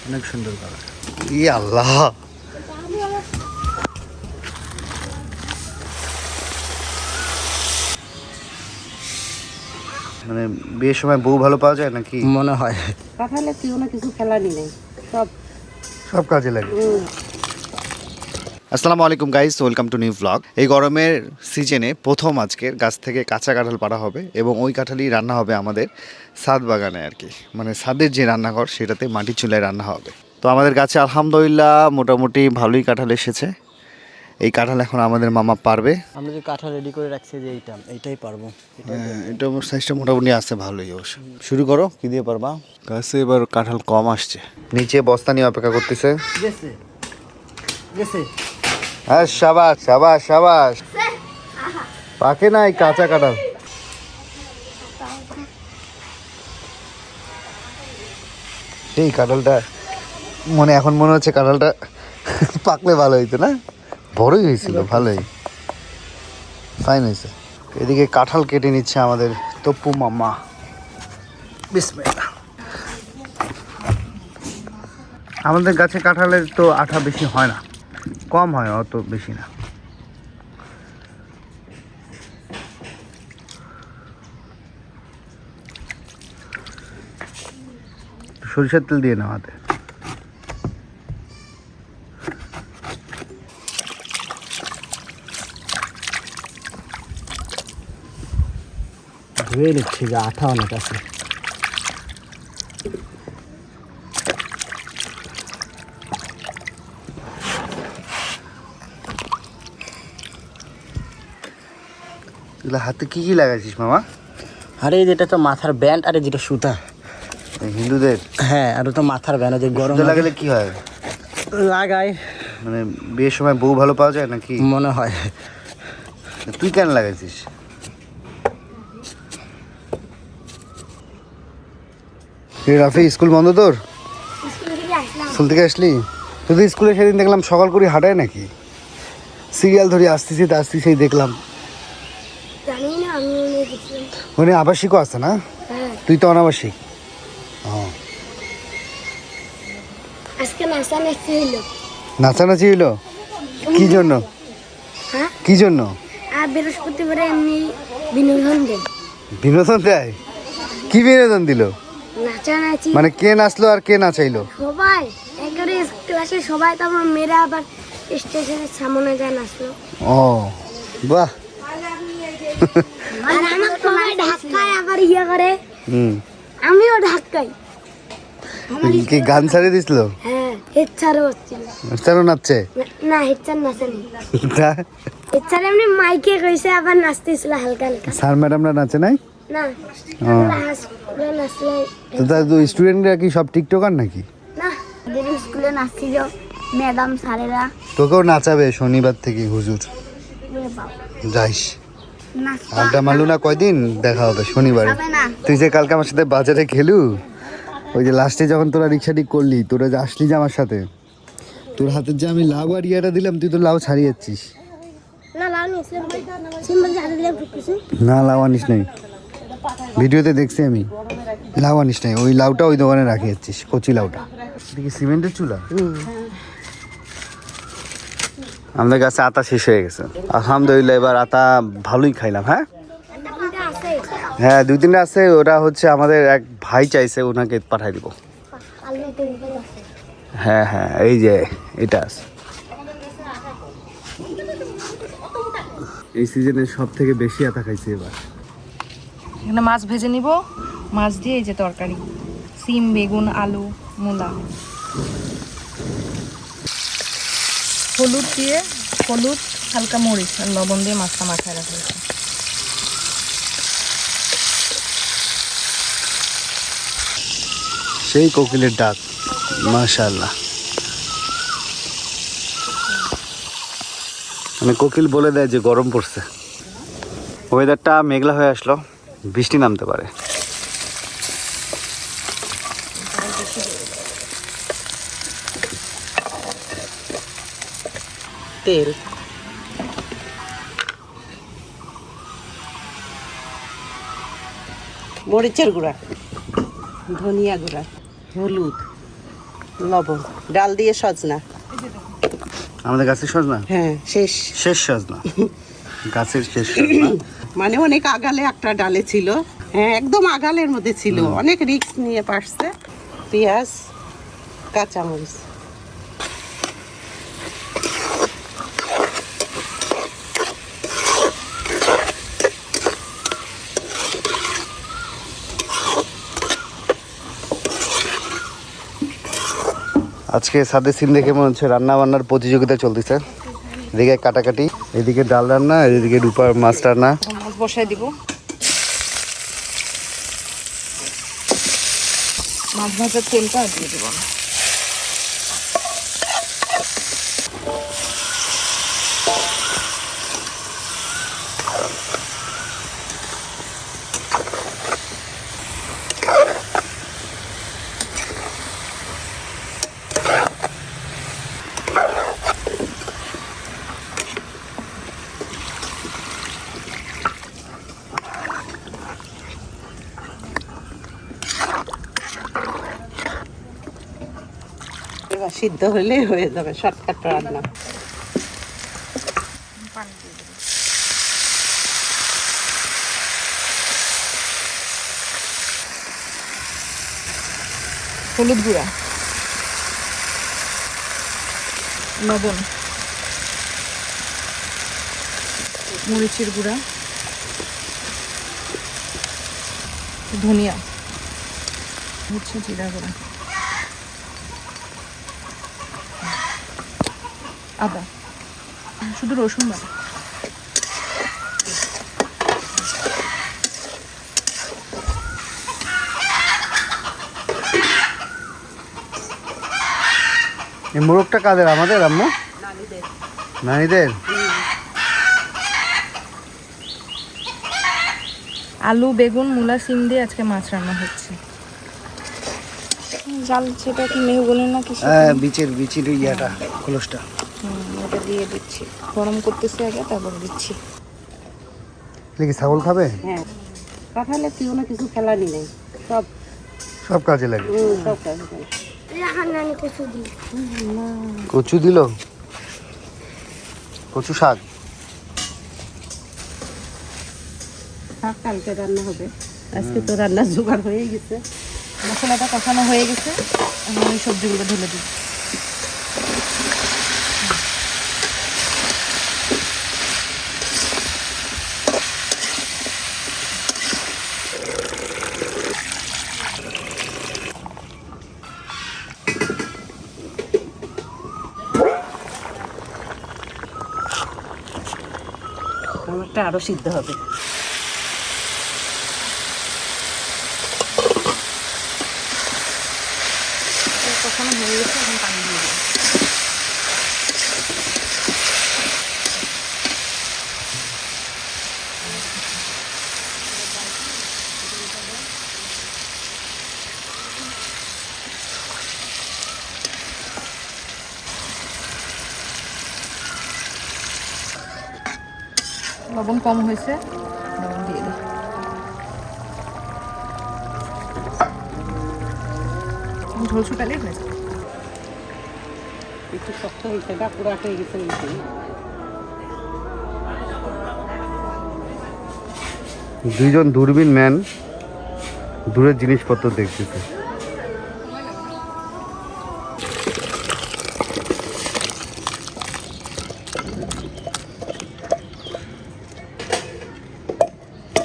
অনেক সুন্দর কালার। ই আল্লাহ, মানে বিয়ের সময় বউ ভালো পাওয়া যায় নাকি মনে হয়। কাঁঠালে কেউ না কিছু ফেলানি নেই, সব সব কাজে লাগে। আসসালামু আলাইকুম guys, welcome to new blog. এই গরমের সিজনে প্রথম আজকের গাছ থেকে কাঁচা কাঁঠাল পাড়া হবে এবং ওই কাঁঠালই রান্না হবে আমাদের ছাদ বাগানে আর কি, মানে ছাদের যে রান্নাঘর সেটাতে মাটির চুলায় রান্না হবে। তো আমাদের গাছে আলহামদুলিল্লাহ মোটামুটি ভালোই কাঁঠাল এসেছে। এই কাঁঠাল এখন আমাদের মামা পারবে। আমরা যে কাঁঠাল রেডি করে রাখছি যে এইটাই পারবো। এটা সাইজটা মোটামুটি আসছে ভালোই। অবশ্য শুরু করো, কি দিয়ে পারবা? গাছে এবার কাঁঠাল কম আসছে, নিচে বস্তা নিয়ে অপেক্ষা করতেছে। হ্যাঁ, সাবাস সাবাস সাবাস। পাকে নাই কাঁচা কাঁঠাল। সেই কাঁঠালটা এখন মনে হচ্ছে কাঁঠালটা পাকলে ভালো হইতো না? বড়ই হয়েছিল, ভালোই ফাইন হয়েছে। এদিকে কাঁঠাল কেটে নিচ্ছে আমাদের তপ্পু মামা। বিসমিল্লাহ। আমাদের গাছে কাঁঠালের তো আঠা বেশি হয় না, কম হয়, অত বেশি না। সরিষার তেল দিয়ে নাও হাতে। ধুয়ে নিচ্ছি যে আঠা অনেক আছে। হাতে কি কি লাগাইছিস মামা? আরে যেটা তো মাথার ব্যান্ড, আরে যেটা সুতা হিন্দুদের। হ্যাঁ, আর তো মাথার ব্যান্ড, যে গরম লাগালে কি হয়? লাগায় মানে বিয়ের সময় বউ ভালো পাওয়া যায় নাকি মনে হয়। তুই কেন লাগাইছিস? রাফি, স্কুল বন্ধ তোর? স্কুল থেকে আসলি? তুই তো স্কুলে সেদিন দেখলাম সকাল করে হাঁটায় নাকি? সিরিয়াল ধরে আসতেছি তা আসতেছেই দেখলাম। ওখানে আবাসিকও আছে না? তুই তো অনাবাসিক। নাচানাচি হইলো? কি জন্য? কি জন্য? বৃহস্পতিবারে এমনি বিনোদন দেয়। বিনোদন দেয়? কি বিনোদন দিল? নাচানাচি। মানে কে নাচলো আর কে নাচাইলো? সবাই একেবারে ক্লাসে সবাই, তো আমার মেয়েরা আবার স্টেজের সামনে যায় নাচলো। ও বাহ। আর আমার সবাই ধাক্কায় আবার ইয়ে করে, হুম, আমিও ধাক্কাই। কি গান ছাড়িয়ে দিছিল? হ্যাঁ, হেডছারও হচ্ছিল। হেডছারও নাচছে? না, হেডছার নাচেনি। হেডছার এমনি মাইকে কইছে, আবার নাচতেছিল হালকা হালকা। স্যার ম্যাডামরা নাচে নাই? না, নাচলে তো স্টুডেন্টরা কি সব টিকটকার নাকি? না, স্কুলে নাচছিল ম্যাডাম স্যারেরা। তোকেও নাচাবে শনিবার থেকে হুজুর। যাইস, আড্ডা মারলু না কয়দিন, দেখা হবে শনিবারে। তুই যে কালকে আমার সাথে বাজারে খেলু, ওই যে লাস্টে যখন তোরা রিক্সা ঠিক করলি, তোরা যে আসলি যে আমার সাথে, তোর হাতের যে আমি লাউ আর ইয়াটা দিলাম, তুই তো লাউ ছাড়িয়ে যাচ্ছিস। না, লাউ আনিস নাই, ভিডিওতে দেখছি আমি। লাউ আনিস নাই, ওই লাউটা ওই দোকানে রাখি যাচ্ছিস, কচি লাউটা। দেখি সিমেন্টের চুলা। আমাদের কাছে আতা শেষ হয়ে গেছে, আলহামদুলিল্লাহ। এবার আতা ভালোই খাইলাম। হ্যাঁ হ্যাঁ, 2-3টা আছে। ওটা হচ্ছে আমাদের এক ভাই চাইছে, ওনাকে পাঠাই দিব। হ্যাঁ হ্যাঁ, এই যে এটা আছে। এই সিজনে সব থেকে বেশি আতা খাইছি এবার। এখানে মাছ ভেজে নিব, মাছ দিয়ে এই যে তরকারি, সিম, বেগুন, আলু, মূলা। হলুদ দিয়ে, হলুদ, হালকা মরিচ আর লবণ দিয়ে মাছটা মাখায় রাখা হয়েছে। সেই কোকিলের ডাক, মাশাআল্লাহ। মানে কোকিল বলে দেয় যে গরম পড়ছে। ওয়েদারটা মেঘলা হয়ে আসলো, বৃষ্টি নামতে পারে। তেল, মরিচের গুঁড়া, ধনিয়া গুঁড়া, হলুদ, লবণ, ডাল দিয়ে সজনা। আমাদের গাছের সজনা, হ্যাঁ, শেষ। শেষ সজনা, গাছের শেষ সজনা। মানে অনেক আগালে একটা ডালে ছিল। হ্যাঁ, একদম আগালের মধ্যে ছিল, অনেক রিস্ক নিয়ে পারছে। পেঁয়াজ, কাঁচামরিচ। আজকে ছাদে সিন দেখে মনে হচ্ছে রান্না বান্নার প্রতিযোগিতা চলতেছে। এদিকে কাটাকাটি, এদিকে ডাল রান্না, এদিকে রূপার মাছ রান্না। মাছ বসায় দিব। মাছ ভাজার তেলটা আর দিয়ে দিব না। এবার সিদ্ধ হলেই হয়ে যাবে, শর্টকাট রান্না। হলুদ গুঁড়া, লবণ, মরিচের গুঁড়া, ধনিয়া, হচ্ছে জিরা গুঁড়া, আদা, শুধু রসুন বাটা। এই মোরগটা কাদের? আমাদের আম্মু, নানিদের। আলু, বেগুন, মূলা, সিম দিয়ে আজকে মাছ রান্না হচ্ছে। জাল সেটা কি মেহগুনের না কিছু? হ্যাঁ, বিচের ইয়াটা, খোলসটা। ওটা দিয়ে দিচ্ছি, গরম করতেছি আগে, তারপর দিচ্ছি। কি ছাগল খাবে? হ্যাঁ, কাঁঠালে কেউ না কিছু ফেলানি নেই, সব সব কাজে লাগে। সব কাজে লাগে। রাখার নানি কচু দিল। কচু দিল, কচু শাক। শাক কালকে রান্না হবে, আজকে তো রান্নার জোগাড় হয়ে গেছে। মশলাটা কষানো হয়ে গেছে, এখন আমি সবজিগুলো ঢেলে দিই। আমারটা আরো সিদ্ধ হবে। কষানো হয়ে গেছে, এখন পানি দিয়ে দিই। লবণ কম হয়েছে, লবণ দিয়ে দিই। ঝোল শুকালেই হয়ে যাবে। একটু শক্ত হয়েছে, গা পুরা হয়ে গেছে। দুইজন দূরবীন ম্যান দূরের জিনিসপত্র দেখতেছে।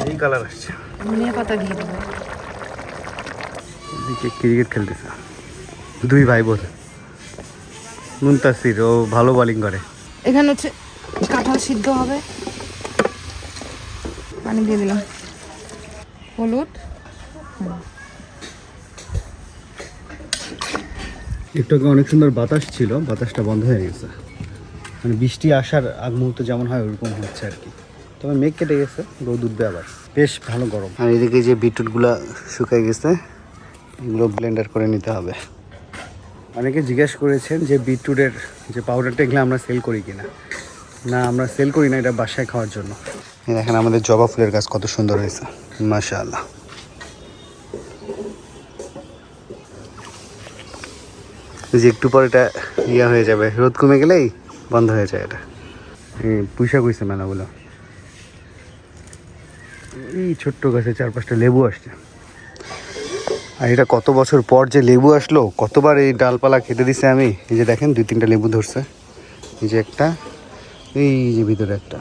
এই কালার আসছে। ধনিয়া পাতা দিয়ে দেবো। এদিকে ক্রিকেট খেলতেছে দুই ভাই বোন। মুনতাসির, ও ভালো বোলিং করে। এখানে হচ্ছে কাঁঠাল সিদ্ধ হবে, পানি দিয়ে দিলাম, হলুদ, একটু আগে অনেক সুন্দর বাতাস ছিল, বাতাসটা বন্ধ হয়ে গেছে। মানে বৃষ্টি আসার আগ মুহূর্তে যেমন হয় ওরকম হচ্ছে আর কি। তবে মেঘ কেটে গেছে, রোদ উঠবে আবার, বেশ ভালো গরম। আর এদিকে যে বিটরুটগুলো শুকাই গেছে, এগুলো ব্লেন্ডার করে নিতে হবে। অনেকে জিজ্ঞেস করেছেন যে বিটরুটের যে পাউডারটা, এগুলো আমরা সেল করি কিনা। না, আমরা সেল করি না, এটা বাসায় খাওয়ার জন্য। দেখেন আমাদের জবা ফুলের গাছ কত সুন্দর হয়েছে, মাশাআল্লাহ। ওই যে একটু পর এটা ইয়া হয়ে যাবে, রোদ কমে গেলেই বন্ধ হয়ে যায় এটা। পুঁইশাক হয়েছে মেলাগুলো, এই ছোট্ট গাছে 4-5টা লেবু আসছে। আর এটা কত বছর পর যে লেবু আসলো, কতবার এই ডালপালা খেতে দিছে আমি। এই যে দেখেন 2-3টা লেবু ধরছে, এই যে একটা, এই যে ভিতরে একটা।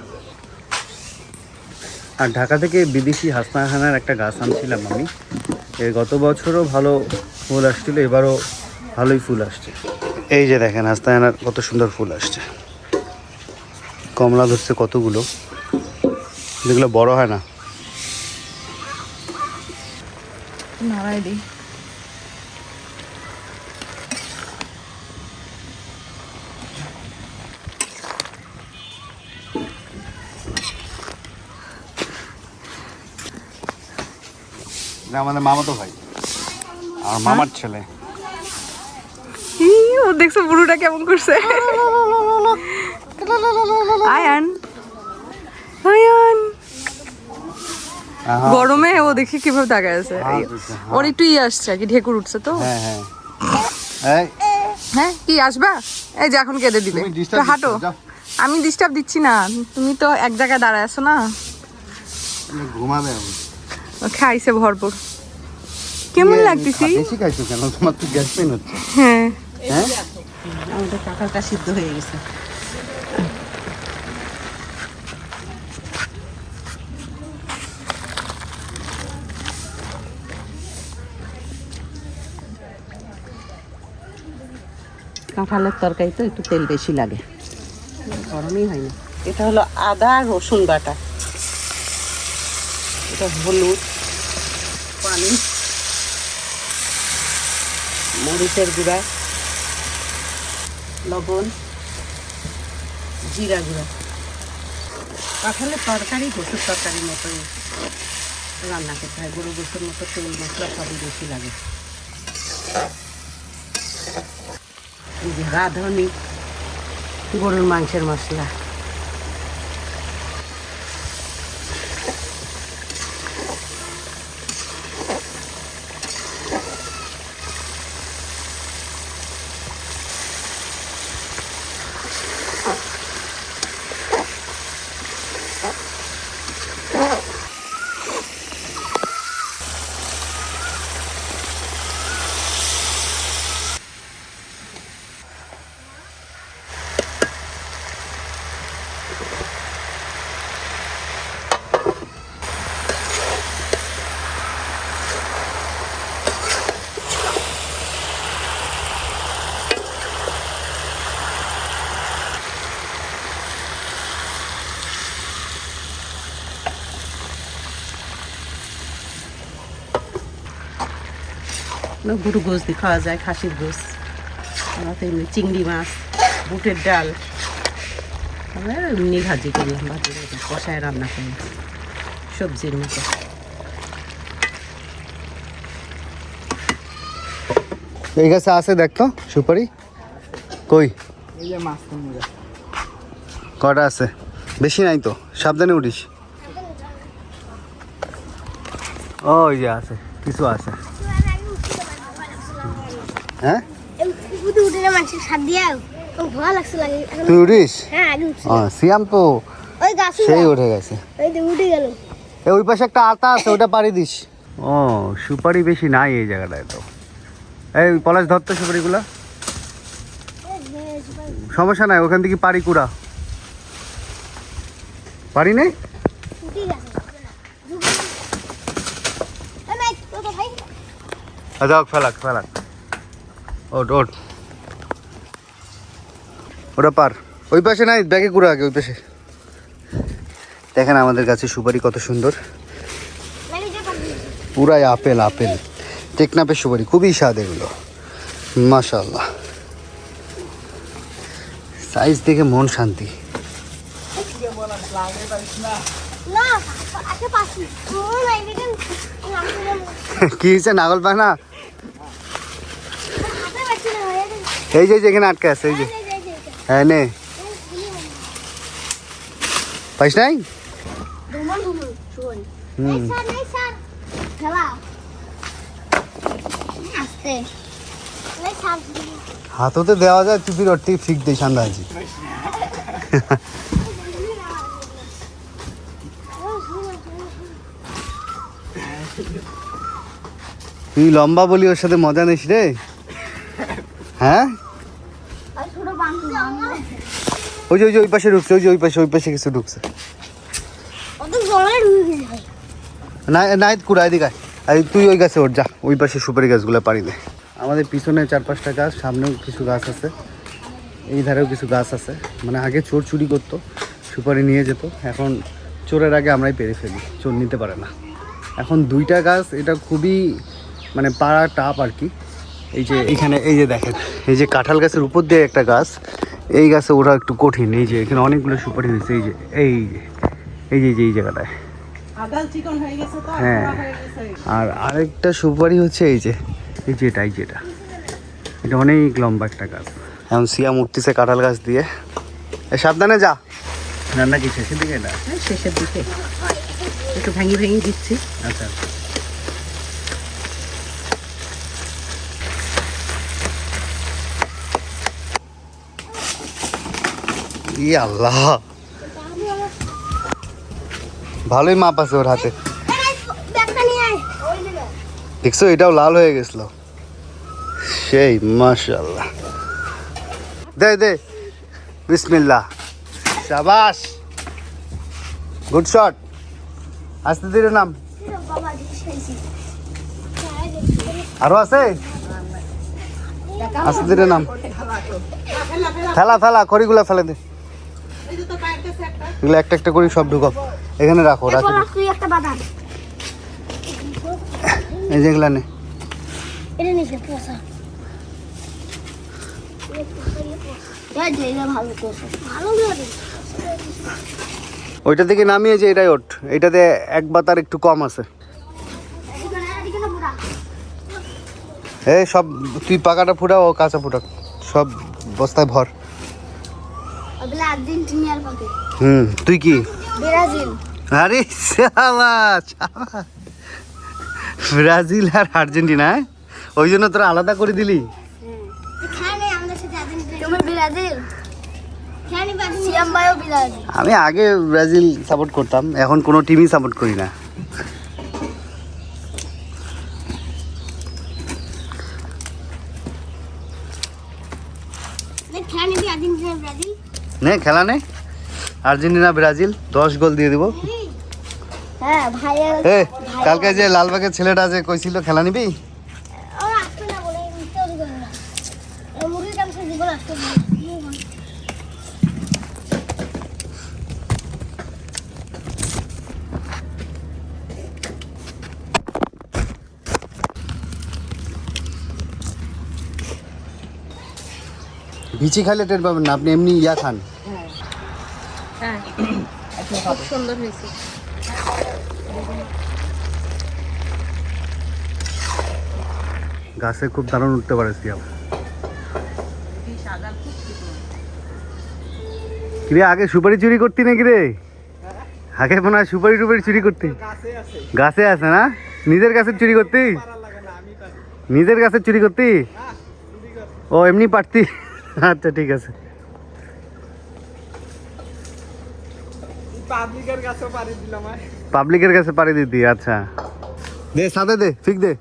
আর ঢাকা থেকে বিদেশি হাসনাখানার একটা গাছ আনছিলাম আমি, গত বছরও ভালো ফুল আসছিল, এবারও ভালোই ফুল আসছে। এই যে দেখেন হাসনাখানার কত সুন্দর ফুল আসছে, কমলা ধরছে কতগুলো, যেগুলো বড় হয় না। নাড়াই দিই। আমাদের মামাতো ভাই, আর মামার ছেলে। ও দেখছো বুড়োটা কেমন করছে। আয়ান আয়ান গরমে ও দেখি কিভাবে তাকায় আছে। ওর একটু আসছে আর কি, ঢেকুর উঠছে তো। হ্যাঁ হ্যাঁ, হ্যাঁ কি আসবা? এই যে এখন কেঁদে দিবে, তো হাঁটো। আমি ডিস্টার্ব দিচ্ছি না, তুমি তো এক জায়গায় দাঁড়ায় আছো না। ঘুমাবে আমি। খাইছে ভরপুর। কেমন লাগতেছি? বেশি খাইছো কেন? তোমার তো গ্যাস পেইন হচ্ছে। হ্যাঁ হ্যাঁ, আমাদের কাঁঠালটা সিদ্ধ হয়ে গেছে। কাঁঠালের তরকারি তো একটু তেল বেশি লাগে, গরমই হয় না। এটা হলো আদা রসুন বাটা, এটা হলুদ, পানি, মরিচের গুঁড়া, লবণ, জিরা গুঁড়া। কাঁঠালের তরকারি গোসের তরকারির মতোই রান্না করতে হয়, গরু গোসের মতো তেল মশলা সবই বেশি লাগে। এই যে রাঁধুনি গরুর মাংসের মশলা, গরু গোস দিয়ে খাওয়া যায়, খাসির গোস, এমনি চিংড়ি মাছ, বুটের ডাল, এমনি ভাজি করলাম, ভাজি কষায় রান্না করলাম সবজির মতো। এই গাছে আছে দেখতো সুপারি, কই কটা আছে? বেশি নাই তো, সাবধানে উঠিস। ওই যে আছে, কিছু আছে। হ্যাঁ, উঠে মানুষের সাত দিয়া ভালো লাগছে লাগে। তুই উঠিস? হ্যাঁ আগে উঠছি, সিয়াম তো ওই গাছ সেই উঠে গেছে। ওই তো উঠে গেল। ওই পাশে একটা আতা আছে, ওটা পাড়ি দিস। ও সুপারি বেশি নাই এই জায়গাটায় তো। এই পলাশ ধরতো সুপারিগুলা, সমস্যা নাই, ওখান থেকে পারি কুড়া। পারি নেই, উঠে গেছে। এই তো তো ভাই যাও ফেলাক ফেলাক, ওট ওট, ওটা পার। ওই পাশে নাই, ব্যাগে কুড়া আগে ওই পাশে। দেখেন আমাদের কাছে সুপারি কত সুন্দর, পুরাই আপেল আপেল, টেকনাফের সুপারি, খুবই স্বাদ এগুলো, মাশাআল্লাহ। সাইজ দেখে মন শান্তি। না আচ্ছা পাশি ও নাই দেখেন কি হয়েছে, নাগল পায় না? হাতে পাচ্ছি না ভাই। এই যে যেখানে আটকে আছে, এই যে, হ্যাঁ নে, পাইস নাই? দুমন দুমন শুন হুম, এই স্যার খেলা আস্তে হাততে দেওয়া যায় টুপি রটি ফিক দেই সান্দাজি তুই লম্বা বলি ওর সাথে মজা নিস রে হ্যাঁ ওই যে ওই পাশে ঢুকছে ওই পাশে কিছু ঢুকছে না নাই কুড়া এদিকে আয় তুই ওই গাছে ওর যা ওই পাশে সুপারি গাছগুলো পাড়ি দে আমাদের পিছনে 4-5টা গাছ সামনেও কিছু গাছ আছে এই ধারেও কিছু গাছ আছে মানে আগে চোর চুরি করতো সুপারি নিয়ে যেত এখন চোরের আগে আমরাই পেরে ফেলি চোর নিতে পারে না এখন 2টা গাছ এটা খুবই মানে পাড়া টাপ আর কি এই যে এইখানে এই যে দেখেন এই যে কাঁঠাল গাছের উপর দিয়ে একটা গাছ এই গাছে ওরা একটু কঠিন এই যে এখানে অনেকগুলো সুপারি হয়েছে এই যে এই জায়গাটায় আগাল চিকন হয়ে গেছে তো হ্যাঁ আর আরেকটা সুপারি হচ্ছে এই যে যেটা এটা অনেক লম্বা একটা গাছ এখন সিয়াম উঠতেছে কাঁঠাল গাছ দিয়ে সাবধানে যা রান্না কি শেষের দিকে এটা শেষের দিকে একটু ভেঙে দিচ্ছি আচ্ছা ই আল্লাহ ভালোই মাপ আছে ওর হাতে দেখছো এটাও লাল হয়ে গেছিল সেই মাশাআল্লাহ দে বিসমিল্লাহ শাবাশ গুড শট আস্তে ধীরে নাম আরো আছে আস্তে ধীরে নাম ফেলা খড়িগুলা ফেলে দে এগুলো একটা করে সব ঢুকাও এখানে রাখো এই যেগুলা নে ওইটা থেকে নামিয়ে যে এটাই ওঠ এটাতে এক বাতার একটু কম আছে এই সব তুই পাকাটা ফুটা ও কাঁচা ফুটা সব বস্তায় ভর তুই কি আরে ব্রাজিল আর আর্জেন্টিনা ওই জন্য তোরা আলাদা করে দিলি আমি আগে ব্রাজিল সাপোর্ট করতাম এখন কোনো টিমই সাপোর্ট করি না নে খেলা নে আর্জেন্টিনা ব্রাজিল 10 গোল দিয়ে দিব কালকে যে লালবাগের ছেলেটা যে কইছিল খেলা নিবি বিচি খাইলে টের পাবেন না আপনি এমনি ইয়া খান হ্যাঁ খুব সুন্দর হয়েছে গাছে খুব দারুণ উঠতে পারে সিয়াম কিরে আগে সুপারি চুরি করতি নাকি রে আগে মনে হয় সুপারি টুপারি চুরি করতি গাছে আছে না নিজের গাছের চুরি করতি নিজের গাছের চুরি করতি ও এমনি পারতি আচ্ছা ঠিক আছে পাবলিকের কাছে পাড়ি দিতি আচ্ছা দে সাথে দে ঠিক দে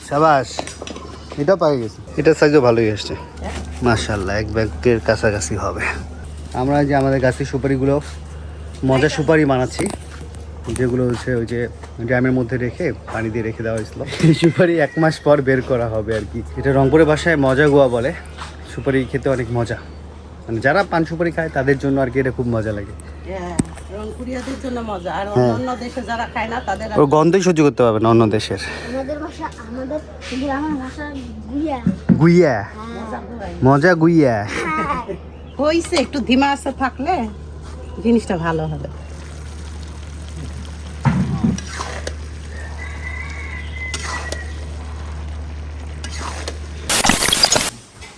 শাবাশ এটা পাই গেছে এটা সাইজও ভালোই আসছে মাশাআল্লাহ এক ব্যাগের কাছাকাছি হবে আমরা যে আমাদের গাছের সুপারিগুলো মজা সুপারি বানাচ্ছি যেগুলো হচ্ছে ওই যে ড্রামের মধ্যে রেখে পানি দিয়ে রেখে দেওয়া হয়েছিল এই সুপারি 1 মাস পর বের করা হবে আর কি এটা রংপুরের ভাষায় মজা গুয়া বলে সুপারি খেতে অনেক মজা মানে যারা পান সুপারি খায় তাদের জন্য আর কি এটা খুব মজা লাগে রংপুরিয়াদের জন্য মজা আর অন্য দেশে যারা খায় না তাদের ও গন্ধই সহ্য করতে পারবে না অন্য দেশের আমাদের গ্রামের ভাষা গুইয়া মজা গুইয়া হইছে একটু ধিমা আছে থাকলে জিনিসটা ভালো হবে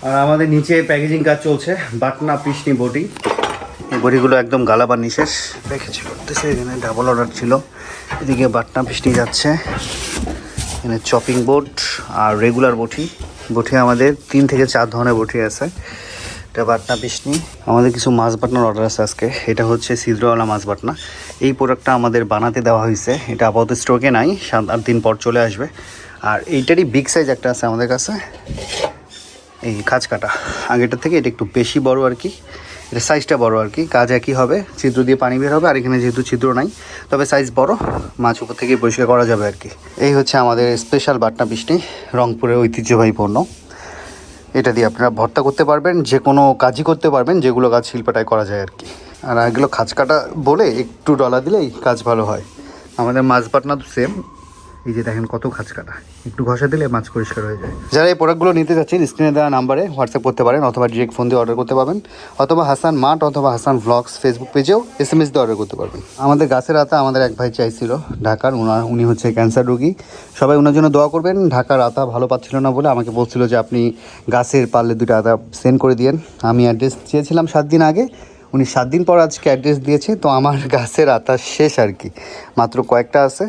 আর আমাদের নিচে প্যাকেজিং কাজ চলছে বাটনা পিসনি বটি এই বটিগুলো একদম গালাবার নিশেষ প্যাকেজ করতেছে এখানে ডাবল অর্ডার ছিল এদিকে বাটনা পিসনি যাচ্ছে এখানে চপিং বোর্ড আর রেগুলার বটি আমাদের 3 থেকে 4 ধরনের বটি আছে। এটা বাটনা পিসনি। আমাদের কিছু মাছ বাটনার অর্ডার আছে আজকে। এটা হচ্ছে ছিদ্রওয়ালা মাছ বাটনা। এই প্রোডাক্টটা আমাদের বানাতে দেওয়া হয়েছে। এটা আপাতত স্টকে নাই, 7-8 দিন পর চলে আসবে। আর এইটারই বিগ সাইজ একটা আছে আমাদের কাছে, এই খাঁজ কাটা। আগেটার থেকে এটা একটু বেশি বড় আর কি, এটা সাইজটা বড় আর কি। কাজ একই হবে, ছিদ্র দিয়ে পানি বের হবে। আর এখানে যেহেতু ছিদ্র নাই, তবে সাইজ বড়, মাছ উপর থেকে পরিষ্কার করা যাবে আর কি। এই হচ্ছে আমাদের স্পেশাল বাটনা পিসনি, রংপুরের ঐতিহ্যবাহী পণ্য। এটা দিয়ে আপনারা ভর্তা করতে পারবেন, যে কোনো কাজই করতে পারবেন, যেগুলো কাজ শিল্পটায় করা যায় আর কি। আর এগুলো খাঁজ কাটা বলে একটু ডলা দিলেই কাজ ভালো হয়। আমাদের মাছ বাটনা তো সেম, এই যে দেখেন কত খাঁজ কাটা, একটু ঘষা দিলে মাছ পরিষ্কার হয়ে যায়। যারা এই প্রোডাক্টগুলো নিতে যাচ্ছেন, স্ক্রিনে দেওয়া নাম্বারে হোয়াটসঅ্যাপ করতে পারেন, অথবা ডিরেক্ট ফোন দিয়ে অর্ডার করতে পারবেন, অথবা হাসান মার্ট অথবা হাসান ভ্লগস ফেসবুক পেজেও SMS দিয়ে অর্ডার করতে পারবেন। আমাদের গাছের আতা আমাদের এক ভাই চাইছিল ঢাকার, উনি হচ্ছে ক্যান্সার রোগী। সবাই ওনার জন্য দোয়া করবেন। ঢাকার আতা ভালো পাচ্ছিল না বলে আমাকে বলছিল যে আপনি গাছের পারলে 2টা আতা সেন্ড করে দিয়েন। আমি অ্যাড্রেস চেয়েছিলাম 7 দিন আগে, উনি 7 দিন পর আজকে অ্যাড্রেস দিয়েছে। তো আমার গাছের আতা শেষ আর কি, মাত্র কয়েকটা আছে,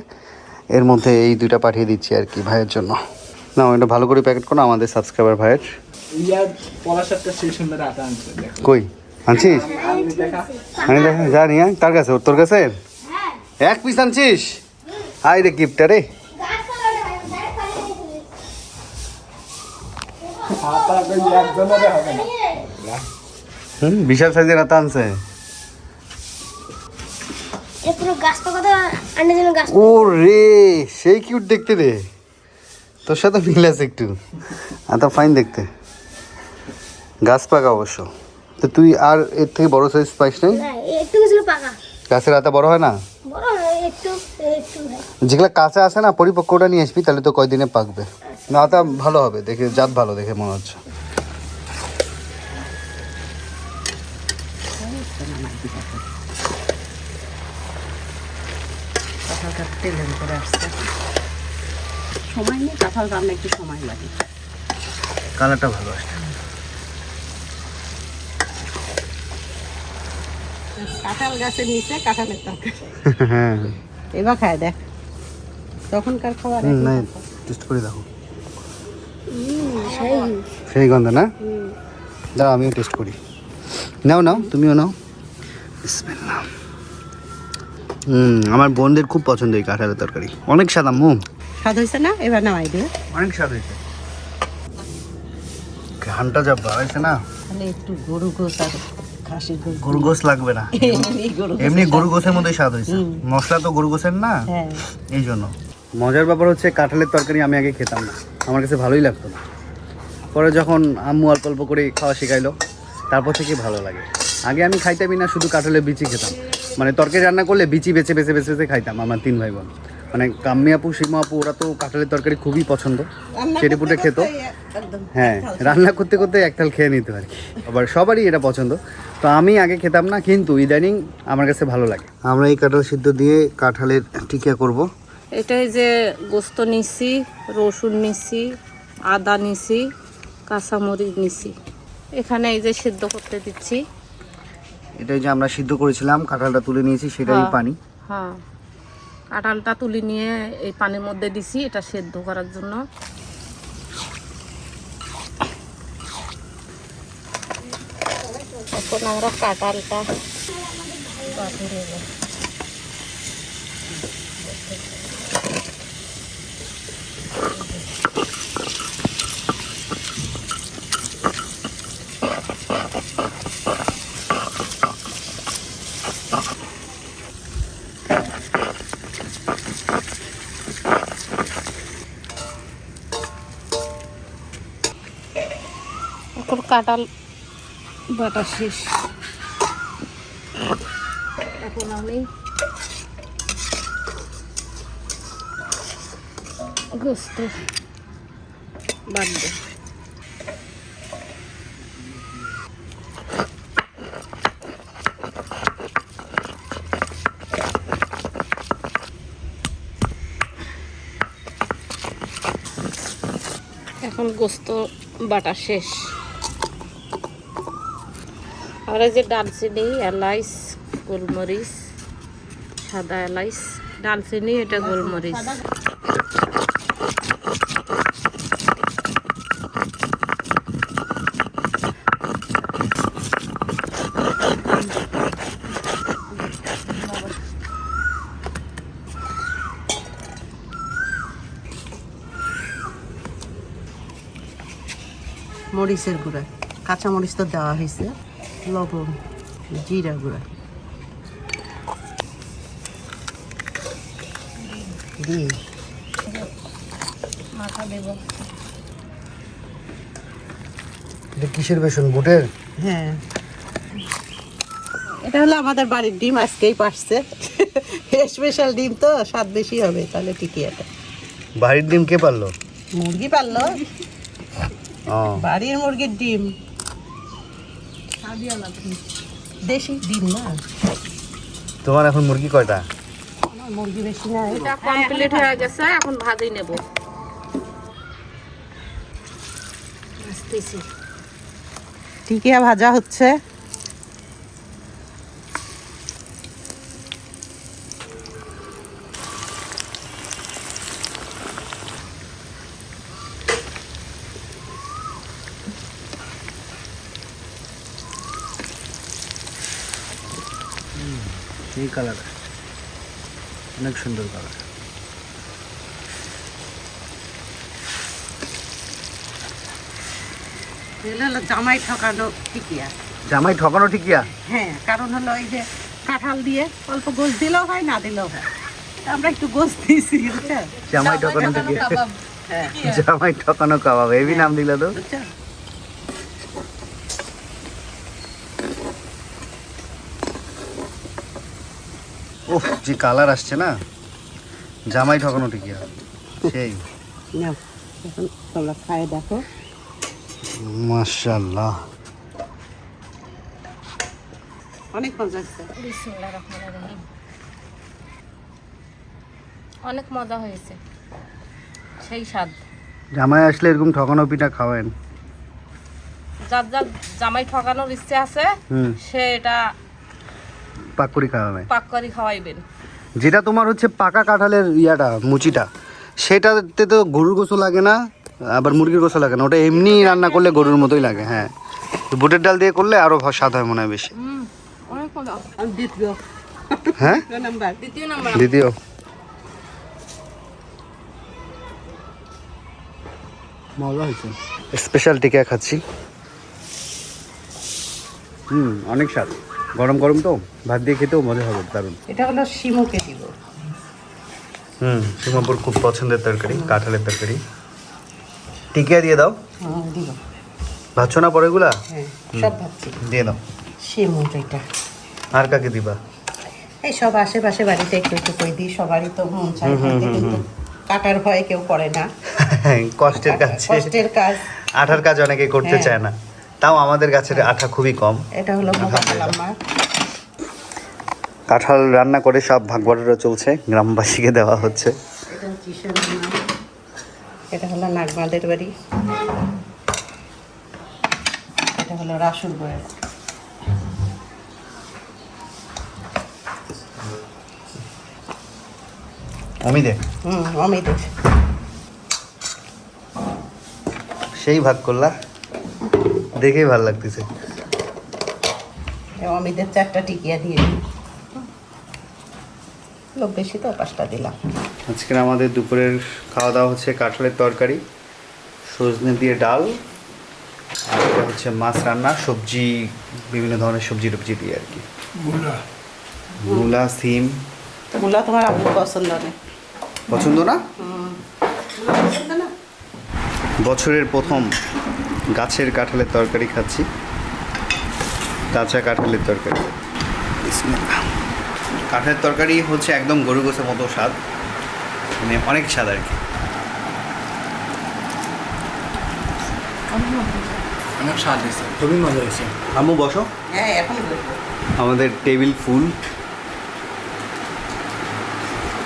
এর মধ্যে এই 2টা পাঠিয়ে দিচ্ছি আর কি ভাইয়ের জন্য। না, এটা ভালো করে প্যাকেট করো আমাদের সাবস্ক্রাইবার ভাইয়ের। কই আনছিস? আমি দেখা জানি, তার কাছে, তোর কাছে 1 পিস আনছিস? আই রে গিফটটা রে। বিশাল সাইজের আতা আনছে। ও রে, সেই কিউট দেখতে রে, তোর সাথে মিল আছে একটু। আতা ফাইন দেখতে, গাছ পাকা অবশ্য। তো তুই আর এর থেকে বড় সাইজ পাইস নাই? গাছের আতা বড় হয় না? যেগুলো কাঁচা আছে না, পরিপক্কটা নিয়ে আসবি, তাহলে তো কয়দিনে পাকবে। না, আতা ভালো হবে দেখে, জাত ভালো দেখে মনে হচ্ছে। কাঁঠালটা তেলের উপরে আসছে, সময় নেই, কাঁঠাল রান্না একটু সময় লাগে। কালারটা ভালো আসছে। কাঁঠাল গাছের নিচে কাঁঠালের তরকারি। হ্যাঁ, এবার খায় দেখ, তখনকার খাবার। না, টেস্ট করে দেখো, সেই গন্ধ না? দাঁড়াও আমিও টেস্ট করি। নাও নাও, তুমিও নাও। বিসমিল্লাহ। আমার বোনদের খুব পছন্দ এই কাঁঠালের তরকারি, অনেক স্বাদ আম্মু। স্বাদ হয়েছে না? এবার নামাই দিয়ে অনেক স্বাদ হয়েছে। ঘানটা যা বাড়াইছে না, তাহলে একটু গরু গোস আর খাসির গোস। গরু গোস লাগবে না, এমনি গরু গোসের মধ্যে স্বাদ হয়েছে। মশলা তো গরু গোসের না, এই জন্য। মজার ব্যাপার হচ্ছে কাঁঠালের তরকারি আমি আগে খেতাম না, আমার কাছে ভালোই লাগতো না। পরে যখন আম্মু অল্প অল্প করে খাওয়া শেখাইলো, তারপর থেকে ভালো লাগে। আগে আমি খাইতামই না, শুধু কাঁঠালের বিচি খেতাম। মানে তরকারি রান্না করলে বিচি বেছে বেছে বেছে বেছে খাইতাম। আমার 3 ভাই বোন, মানে কাম্মি আপু, সীমা আপু, ওরা তো কাঁঠালের তরকারি খুবই পছন্দ, চেটে পুটে খেত। হ্যাঁ, রান্না করতে করতে একতাল খেয়ে নিত আর কি। আবার সবারই এটা পছন্দ। তো আমি আগে খেতাম না, কিন্তু ইদানিং আমার কাছে ভালো লাগে। আমরা এই কাঁঠাল সিদ্ধ দিয়ে কাঁঠালের টিকিয়া করব। এটাই যে গোস্ত নিছি, রসুন নিছি, আদা নিছি, কাঁচামরিচ নিছি। এখানে এই যে সিদ্ধ করতে দিচ্ছি। এটাই যে আমরা সিদ্ধ করেছিলাম, কাঁঠালটা তুলে নিয়েছি, সেটাই পানি। হ্যাঁ, কাঁঠালটা তুলে নিয়ে এই পানির মধ্যে দিছি, এটা সেদ্ধ করার জন্য। এখন আমরা কাঁঠালটা বাঁধিয়ে নেব। এখন কাঁঠাল বাটা শেষ। এখন আমি গোস্ত বাটবো। এখন গোস্ত বাটা শেষ। আর এই যে ডালচিনি, এলাচ, গোলমরিচ, সাদা এলাচ, ডালচিনি, এটা গোলমরিচ। মরিচের গুঁড়া, কাঁচা মরিচ তো দেওয়া হয়েছে, লবণ, জিরা গুঁড়া দিয়ে মাথা দেব। এটা কিসের বেসন, বুটের? হ্যাঁ, এটা হলো আমাদের বাড়ির ডিম, আজকেই পারছে। স্পেশাল ডিম তো, স্বাদ বেশি হবে, তাহলে ঠিকই এটা। বাড়ির ডিম কে পারলো? মুরগি পারলো, ও, বাড়ির মুরগির ডিম, দেশি ডিম না। তোমার এখন মুরগি কয়টা? আমার মুরগি বেশি না। এটা কমপ্লিট হয়ে গেছে, এখন ভাজি নেব। আসতেছি। টিকিয়া ভাজা হচ্ছে। এই কালার অনেক সুন্দর কালার। এগুলো হলো জামাই ঠকানো টিকিয়া। জামাই ঠকানো ঠিকিয়া? হ্যাঁ, কারণ হলো এই যে কাঁঠাল দিয়ে অল্প গোস দিলেও হয়, না দিলেও হয়। আমরা একটু গোস দিয়েছি, বুঝছো? জামাই ঠকানো ঠিকিয়া, হ্যাঁ, জামাই ঠকানো কাবাব, হেভি নাম দিলা তো। বুঝছো? ওহ, যে কালার আসছে না, জামাই ঠকানো ঠিকিয়া সেই। নাও, এখন তোমরা খায় দেখো। মাশাআল্লাহ, অনেক মজা হচ্ছে। বিসমিল্লাহির রহমানির রহিম। অনেক মজা হয়েছে, সেই স্বাদ। জামাই আসলে এরকম ঠকানো পিঠা খাওয়েন। যার যার জামাই ঠকানোর ইচ্ছে আছে, হুম, সে এটা পাক করে খাওয়াবে। পাক করে খাওয়াইবেন। যেটা তোমার হচ্ছে পাকা কাঁঠালের ইয়াটা, মুচিটা, সেটাতে তো গরুর গোসল লাগে না, আবার মুরগির গোসল লাগে না, ওটা এমনি রান্না করলে গরুর মতোই লাগে। হ্যাঁ, তো বুটের ডাল দিয়ে করলে আরো স্বাদ হয় মনে হয় বেশি। অনেক মজা। আর দ্বিতীয় হ্যাঁ, নাম্বার। দ্বিতীয় নাম্বার। দ্বিতীয় মজা হয়েছে। স্পেশাল টিকা খাচ্ছি। অনেক স্বাদ, গরম গরম তো ভাত দিয়ে খেতেও মজা হবে, দারুণ। এটা হলো শিমুকে দিব। সীমাপুর খুব পছন্দের তরকারি, কাঁঠালের তরকারি। টিকিয়া দিয়ে দাও। দিব। ভাবছ না পরে এগুলা? হ্যাঁ, সব ভাবছি। দিয়ে দাও। শিমু এটা। আর কাকে দিবা? এই সব আশেপাশে বাড়িতে একটু একটু করে দিই, সবারই তো মন চায় খাইতে, কিন্তু কাটার ভয়ে কেউ করে না। কষ্টের কাজ, কষ্টের কাজ। আঠার কাজ অনেকে করতে হ্যাঁ। চায় না, তাও আমাদের গাছের আঠা খুবই কম। এটা হলো মোবাইল আমার। কাঁঠাল রান্না করে সব ভাগ বাটোয়ারা চলছে, গ্রামবাসীকে দেওয়া হচ্ছে। এটা কিসের নাম? এটা হলো নাগমাদের বাড়ি। এটা হলো রাসুর বয়ের। অমিদের অমিদের। সেই ভাগ করলা, দেখেই ভালো লাগতেছে। অমিদের 4টা টিকিয়া দিয়ে দিই, লোক বেশি তো 5টা দিলাম। আজকের আমাদের দুপুরের খাওয়া দাওয়া হচ্ছে কাঁঠালের তরকারি, সজনে দিয়ে ডাল, আর এটা হচ্ছে মাছ রান্না, সবজি, বিভিন্ন ধরনের সবজি টবজি দিয়ে আর কি। মূলা, সিম। মূলা তোমার আব্বু পছন্দ না? পছন্দ না? মূলা পছন্দ না? বছরের প্রথম গাছের কাঁঠালের তরকারি খাচ্ছি, কাঁচা কাঁঠালের তরকারি। বিসমিল্লাহ। কাঁঠালের তরকারি হচ্ছে একদম গরু গোছের মতো স্বাদ, মানে অনেক স্বাদ আর কি। অনেক স্বাদ হয়েছে, খুবই মজা হয়েছে। আম্মু বসো, হ্যাঁ, এখন বলবো। আমাদের টেবিল ফুল,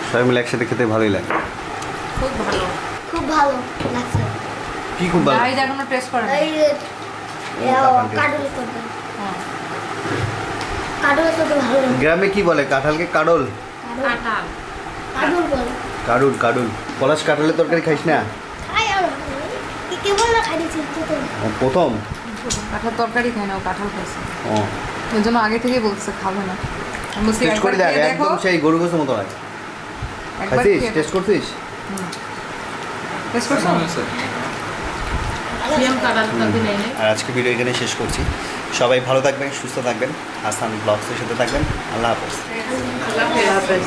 সবাই মিলে একসাথে খেতে ভালোই লাগে। খুব ভালো। খুব ভালো লাগছে। কি খুব ভালো? এই যে এখনো টেস্ট করে না। এই কাঠলের তরকারি, কাঠলের তরকারি ভালো লাগে। গ্রামে কি বলে কাঁঠালকে? কাডল। কাঁঠাল। কাঠল বলে। কাডুল কাডুল পলাশ কাঁঠালের তরকারি খাইস না? খাই আমরা কেবল না খাই দিচ্ছি প্রথম? কাঁঠাল তরকারি খায় না, ও কাঁঠাল খাইছে, ও ওই জন্য আগে থেকে বলছে খাবে না। আমি বলছি টেস্ট করে একবার দেখ, খেয়ে দেখো, একদম সেই গরু গোছের মতো লাগে। একবার খাইছিস? খেয়ে টেস্ট করছিস? টেস্ট করছো? আর আজকে ভিডিও এখানে শেষ করছি। সবাই ভালো থাকবেন, সুস্থ থাকবেন, হাসান ব্লগসের সাথে থাকবেন। আল্লাহ হাফেজ। আল্লাহ হাফেজ।